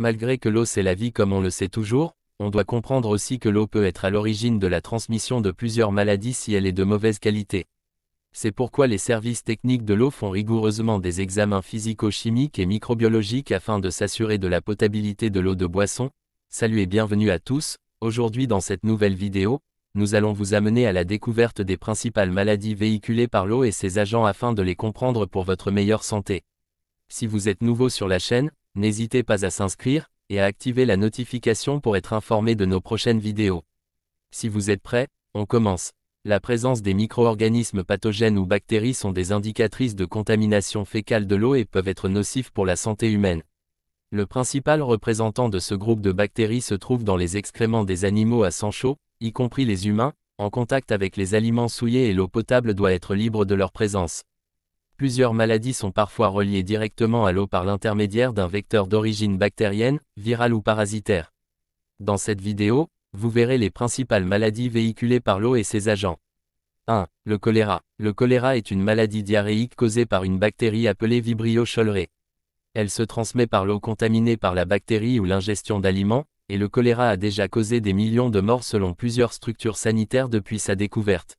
Malgré que l'eau c'est la vie comme on le sait toujours, on doit comprendre aussi que l'eau peut être à l'origine de la transmission de plusieurs maladies si elle est de mauvaise qualité. C'est pourquoi les services techniques de l'eau font rigoureusement des examens physico-chimiques et microbiologiques afin de s'assurer de la potabilité de l'eau de boisson. Salut et bienvenue à tous, aujourd'hui dans cette nouvelle vidéo, nous allons vous amener à la découverte des principales maladies véhiculées par l'eau et ses agents afin de les comprendre pour votre meilleure santé. Si vous êtes nouveau sur la chaîne, n'hésitez pas à s'inscrire et à activer la notification pour être informé de nos prochaines vidéos. Si vous êtes prêts, on commence. La présence des micro-organismes pathogènes ou bactéries sont des indicatrices de contamination fécale de l'eau et peuvent être nocifs pour la santé humaine. Le principal représentant de ce groupe de bactéries se trouve dans les excréments des animaux à sang chaud, y compris les humains, en contact avec les aliments souillés et l'eau potable doit être libre de leur présence. Plusieurs maladies sont parfois reliées directement à l'eau par l'intermédiaire d'un vecteur d'origine bactérienne, virale ou parasitaire. Dans cette vidéo, vous verrez les principales maladies véhiculées par l'eau et ses agents. 1. Le choléra. Le choléra est une maladie diarrhéique causée par une bactérie appelée Vibrio cholerae. Elle se transmet par l'eau contaminée par la bactérie ou l'ingestion d'aliments, et le choléra a déjà causé des millions de morts selon plusieurs structures sanitaires depuis sa découverte.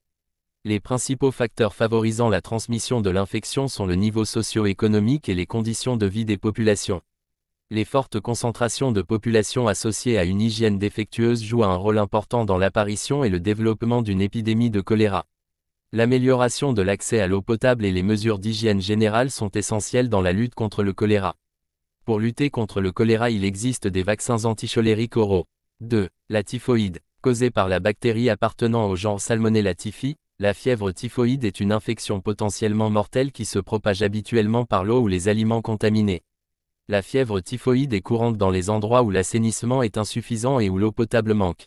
Les principaux facteurs favorisant la transmission de l'infection sont le niveau socio-économique et les conditions de vie des populations. Les fortes concentrations de population associées à une hygiène défectueuse jouent un rôle important dans l'apparition et le développement d'une épidémie de choléra. L'amélioration de l'accès à l'eau potable et les mesures d'hygiène générale sont essentielles dans la lutte contre le choléra. Pour lutter contre le choléra, il existe des vaccins anticholériques oraux. 2. La typhoïde. Causée par la bactérie appartenant au genre Salmonella typhi, la fièvre typhoïde est une infection potentiellement mortelle qui se propage habituellement par l'eau ou les aliments contaminés. La fièvre typhoïde est courante dans les endroits où l'assainissement est insuffisant et où l'eau potable manque.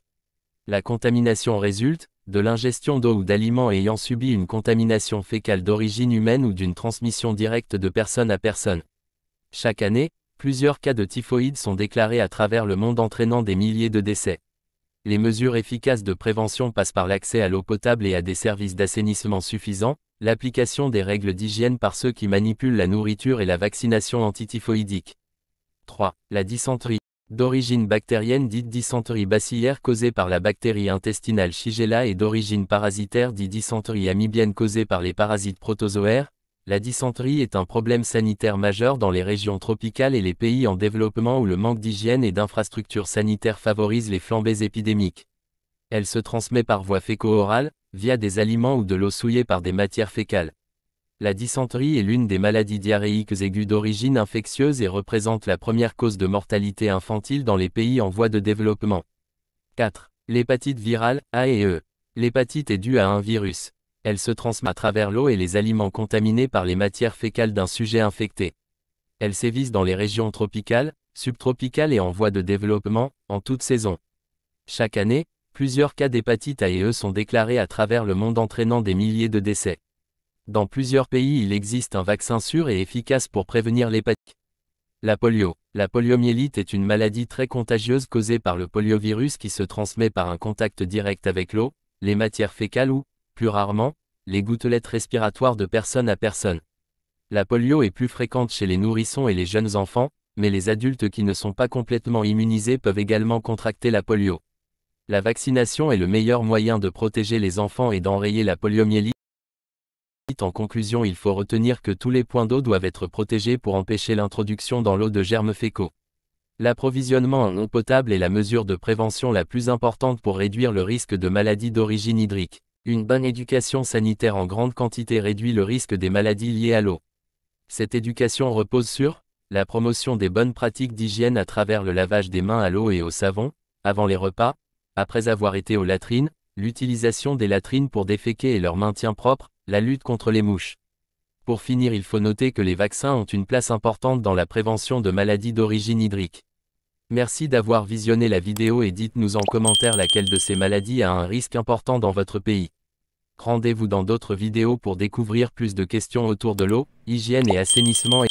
La contamination résulte de l'ingestion d'eau ou d'aliments ayant subi une contamination fécale d'origine humaine ou d'une transmission directe de personne à personne. Chaque année, plusieurs cas de typhoïde sont déclarés à travers le monde entraînant des milliers de décès. Les mesures efficaces de prévention passent par l'accès à l'eau potable et à des services d'assainissement suffisants, l'application des règles d'hygiène par ceux qui manipulent la nourriture et la vaccination antityphoïdique. 3. La dysenterie. D'origine bactérienne dite dysenterie bacillaire causée par la bactérie intestinale Shigella et d'origine parasitaire dite dysenterie amibienne causée par les parasites protozoaires, la dysenterie est un problème sanitaire majeur dans les régions tropicales et les pays en développement où le manque d'hygiène et d'infrastructures sanitaires favorise les flambées épidémiques. Elle se transmet par voie féco-orale, via des aliments ou de l'eau souillée par des matières fécales. La dysenterie est l'une des maladies diarrhéiques aiguës d'origine infectieuse et représente la première cause de mortalité infantile dans les pays en voie de développement. 4. L'hépatite virale, A et E. L'hépatite est due à un virus. Elle se transmet à travers l'eau et les aliments contaminés par les matières fécales d'un sujet infecté. Elle sévit dans les régions tropicales, subtropicales et en voie de développement, en toute saison. Chaque année, plusieurs cas d'hépatite A et E sont déclarés à travers le monde entraînant des milliers de décès. Dans plusieurs pays, il existe un vaccin sûr et efficace pour prévenir l'hépatite. La polio. La poliomyélite est une maladie très contagieuse causée par le poliovirus qui se transmet par un contact direct avec l'eau, les matières fécales ou, plus rarement, les gouttelettes respiratoires de personne à personne. La polio est plus fréquente chez les nourrissons et les jeunes enfants, mais les adultes qui ne sont pas complètement immunisés peuvent également contracter la polio. La vaccination est le meilleur moyen de protéger les enfants et d'enrayer la poliomyélite. En conclusion, il faut retenir que tous les points d'eau doivent être protégés pour empêcher l'introduction dans l'eau de germes fécaux. L'approvisionnement en eau potable est la mesure de prévention la plus importante pour réduire le risque de maladies d'origine hydrique. Une bonne éducation sanitaire en grande quantité réduit le risque des maladies liées à l'eau. Cette éducation repose sur la promotion des bonnes pratiques d'hygiène à travers le lavage des mains à l'eau et au savon, avant les repas, après avoir été aux latrines, l'utilisation des latrines pour déféquer et leur maintien propre, la lutte contre les mouches. Pour finir, il faut noter que les vaccins ont une place importante dans la prévention de maladies d'origine hydrique. Merci d'avoir visionné la vidéo et dites-nous en commentaire laquelle de ces maladies a un risque important dans votre pays. Rendez-vous dans d'autres vidéos pour découvrir plus de questions autour de l'eau, hygiène et assainissement.